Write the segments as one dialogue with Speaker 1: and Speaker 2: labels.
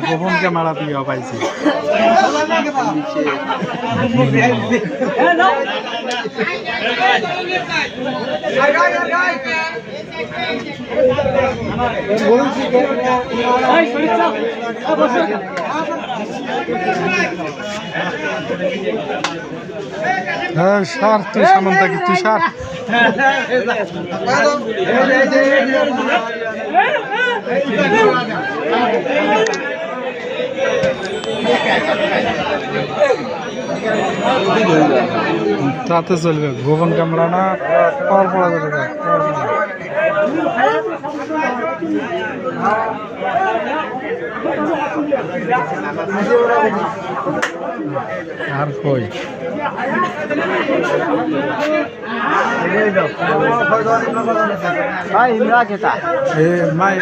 Speaker 1: গোপন ক্যামেরা দিয়ে পাইছি সার তুই সামন থাকি তুই সার তাতে চলবে গোপন ক্যামেরা না পাওয়ার পড়া যাবে আর কই মাই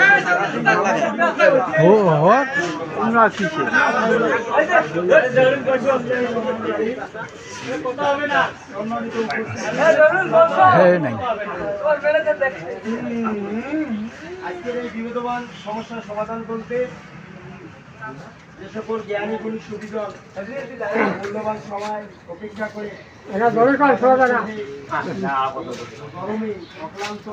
Speaker 2: আজকের এই বিবেদমান সমস্যার সমাধান করতে যে সকল জ্ঞানী গুণী সুবিধা মূল্যবান সময় অপেক্ষা করে গরমে অক্লান্ত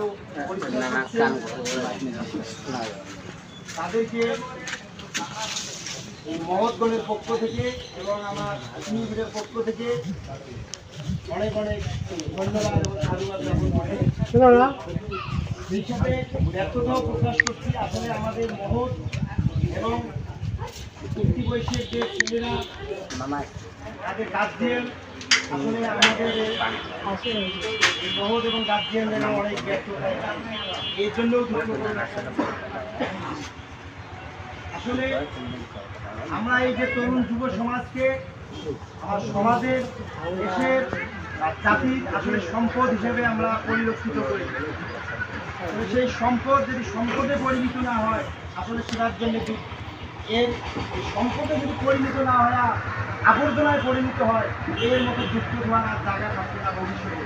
Speaker 2: তাদেরকে এই মহৎগণের পক্ষ থেকে এবং আমার আত্মীয়দের পক্ষ থেকে অনেক অনেক ধন্যবাদ এবং সাধুবাদ জ্ঞাপন করে হিসাবে ব্যর্থতাও প্রকাশ করছি। আসলে আমাদের মহৎ এবং উক্তি বয়সের যে ছেলেরা তাদের গার্জিয়ান আসলে আমাদের মহৎ এবং গার্জিয়ানরা অনেক ব্যর্থতা এই জন্যও আসলে আমরা এই যে তরুণ যুব সমাজকে আমার সমাজের দেশের জাতির আসলে সম্পদ হিসেবে আমরা পরিলক্ষিত করি। সেই সম্পদ যদি সম্পদে পরিণত না হয় আসলে সেটার জন্য এর সম্পদে যদি পরিণত না হয় আবর্জনায় পরিণত হয় এর মতো যুক্ত হওয়ার আর জায়গা থাকবে না ভবিষ্যতে।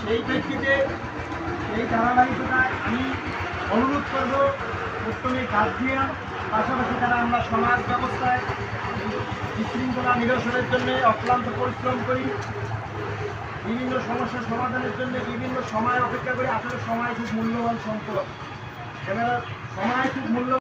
Speaker 2: সেই প্রেক্ষিতে এই ধারাবাহিকতায় আমি অনুরোধ করব প্রথমে গার্জিয়ান পাশাপাশি তারা আমরা সমাজ ব্যবস্থায় বিশৃঙ্খলা নিরসনের জন্য অক্লান্ত পরিশ্রম করি, বিভিন্ন সমস্যার সমাধানের জন্য বিভিন্ন সময় অপেক্ষা করি। আসলে সময় খুব মূল্যবান সম্পদ, সময় খুব মূল্য